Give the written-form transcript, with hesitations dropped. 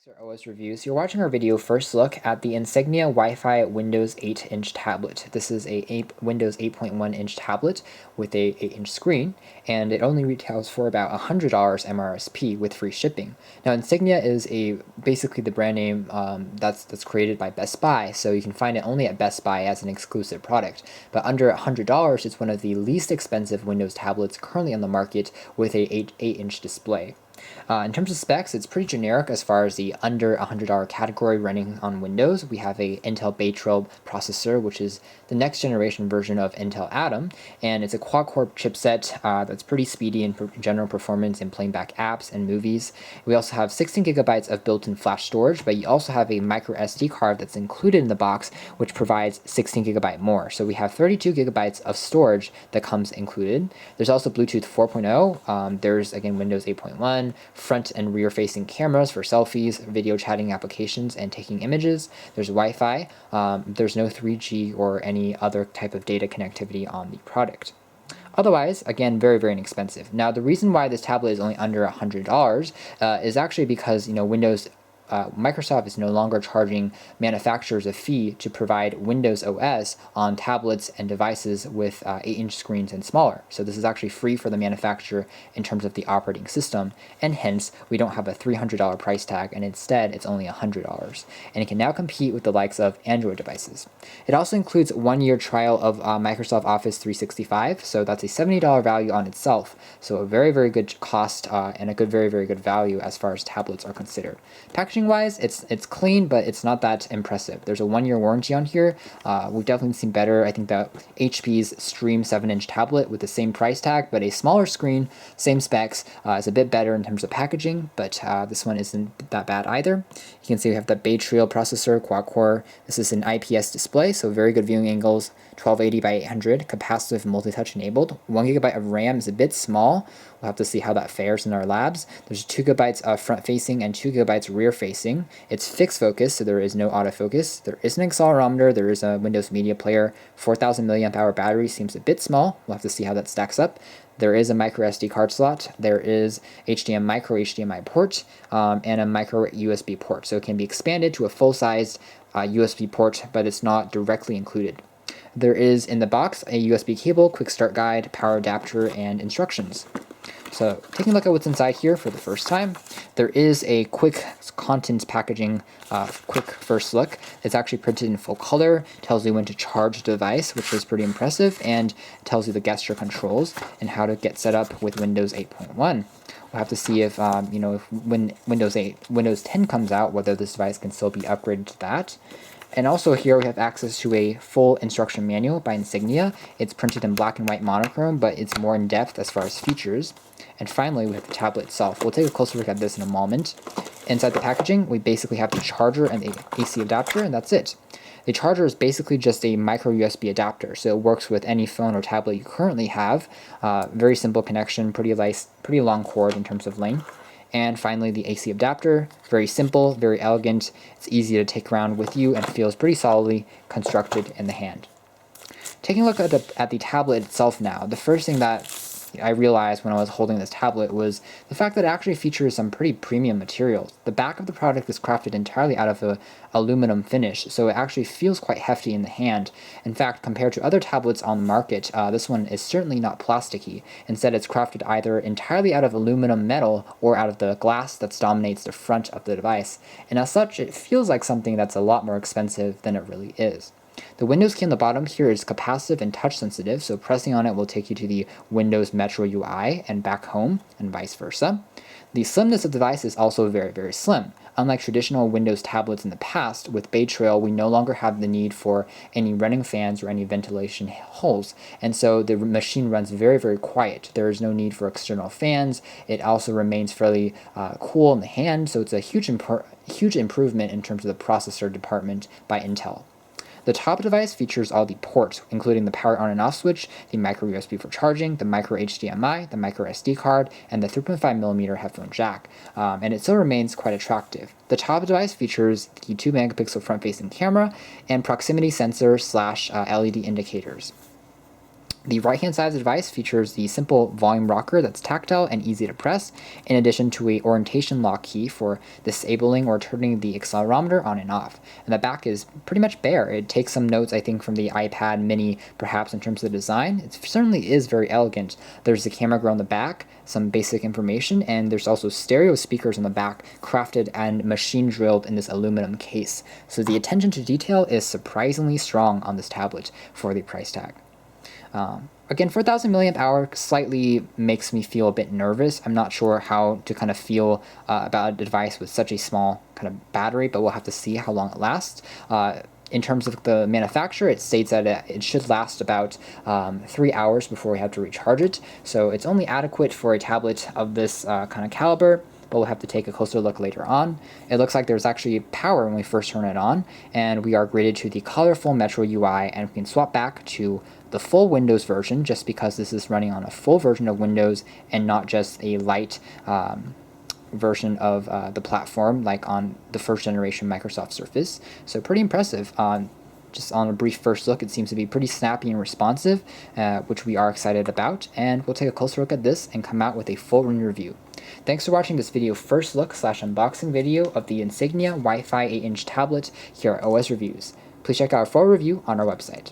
Or OS Reviews. You're watching our video first look at the Insignia Wi-Fi Windows 8-inch tablet. This is a Windows 8.1-inch tablet with a 8-inch screen, and it only retails for about $100 MRSP with free shipping. Now, Insignia is basically the brand name that's created by Best Buy, so you can find it only at Best Buy as an exclusive product. But under $100, it's one of the least expensive Windows tablets currently on the market with a 8-inch display. In terms of specs, it's pretty generic as far as the under $100 category running on Windows. We have a Intel Bay Trail processor, which is the next generation version of Intel Atom, and it's a quad-core chipset that's pretty speedy in general performance in playing back apps and movies. We also have 16 gigabytes of built-in flash storage, but you also have a micro SD card that's included in the box, which provides 16 gigabyte more. So we have 32 gigabytes of storage that comes included. There's also Bluetooth 4.0. There's, again, Windows 8.1, front and rear facing cameras for selfies, video chatting applications, and taking images. There's Wi-Fi. There's no 3G or any other type of data connectivity on the product. Otherwise, again, very, very inexpensive. Now, the reason why this tablet is only under $100 is actually because, Microsoft is no longer charging manufacturers a fee to provide Windows OS on tablets and devices with 8-inch screens and smaller. So this is actually free for the manufacturer in terms of the operating system, and hence we don't have a $300 price tag, and instead it's only $100. And it can now compete with the likes of Android devices. It also includes 1-year trial of Microsoft Office 365, so that's a $70 value on itself. So a very, very good cost and a very, very good value as far as tablets are considered. Packaging wise, it's clean, but it's not that impressive. There's a 1-year warranty on here. We've definitely seen better. I think that HP's Stream 7-inch tablet with the same price tag, but a smaller screen, same specs, is a bit better in terms of packaging, but this one isn't that bad either. You can see we have the Bay Trail processor, quad-core. This is an IPS display, so very good viewing angles, 1280 by 800, capacitive multi-touch enabled. 1 gigabyte of RAM is a bit small. We'll have to see how that fares in our labs. There's 2 gigabytes of front-facing and 2 gigabytes rear-facing. It's fixed focus, so there is no autofocus. There is an accelerometer. There is a Windows Media Player. 4,000 milliamp hour battery seems a bit small. We'll have to see how that stacks up. There is a micro SD card slot. There is HDMI micro HDMI port and a micro USB port. So it can be expanded to a full-sized USB port, but it's not directly included. There is in the box a USB cable, quick start guide, power adapter, and instructions. So taking a look at what's inside here for the first time, there is a quick contents packaging, quick first look. It's actually printed in full color, tells you when to charge the device, which is pretty impressive, and tells you the gesture controls and how to get set up with Windows 8.1. We'll have to see if, when Windows 10 comes out, whether this device can still be upgraded to that. And also here we have access to a full instruction manual by Insignia. It's printed in black and white monochrome, but it's more in depth as far as features. And finally, we have the tablet itself. We'll take a closer look at this in a moment. Inside the packaging, we basically have the charger and the AC adapter, and that's it. The charger is basically just a micro USB adapter, so it works with any phone or tablet you currently have. Very simple connection, pretty long cord in terms of length. And finally, the AC adapter, very simple, very elegant. It's easy to take around with you and feels pretty solidly constructed in the hand. Taking a look at the tablet itself now, the first thing that I realized when I was holding this tablet was the fact that it actually features some pretty premium materials. The back of the product is crafted entirely out of a aluminum finish, so it actually feels quite hefty in the hand. In fact, compared to other tablets on the market, this one is certainly not plasticky. Instead, it's crafted either entirely out of aluminum metal or out of the glass that dominates the front of the device. And as such, it feels like something that's a lot more expensive than it really is. The Windows key on the bottom here is capacitive and touch sensitive, so pressing on it will take you to the Windows Metro UI and back home, and vice versa. The slimness of the device is also very, very slim. Unlike traditional Windows tablets in the past, with Bay Trail, we no longer have the need for any running fans or any ventilation holes, and so the machine runs very, very quiet. There is no need for external fans. It also remains fairly cool in the hand, so it's a huge improvement in terms of the processor department by Intel. The top device features all the ports, including the power on and off switch, the micro USB for charging, the micro HDMI, the micro SD card, and the 3.5mm headphone jack, and it still remains quite attractive. The top device features the 2 megapixel front-facing camera and proximity sensor / LED indicators. The right-hand side of the device features the simple volume rocker that's tactile and easy to press, in addition to a orientation lock key for disabling or turning the accelerometer on and off. And the back is pretty much bare. It takes some notes, I think, from the iPad mini, perhaps in terms of the design. It certainly is very elegant. There's the camera grille on the back, some basic information, and there's also stereo speakers on the back, crafted and machine drilled in this aluminum case. So the attention to detail is surprisingly strong on this tablet for the price tag. Again, 4,000 milliamp hour slightly makes me feel a bit nervous. I'm not sure how to kind of feel about a device with such a small kind of battery, but we'll have to see how long it lasts. In terms of the manufacturer, it states that it should last about 3 hours before we have to recharge it. So it's only adequate for a tablet of this kind of caliber, but we'll have to take a closer look later on. It looks like there's actually power when we first turn it on, and we are graded to the colorful Metro UI, and we can swap back to the full Windows version just because this is running on a full version of Windows and not just a light version of the platform like on the first generation Microsoft Surface. So pretty impressive. Just on a brief first look, it seems to be pretty snappy and responsive, which we are excited about, and we'll take a closer look at this and come out with a full review. Thanks for watching this video first look / unboxing video of the Insignia Wi-Fi 8-inch tablet here at OS Reviews. Please check out our full review on our website.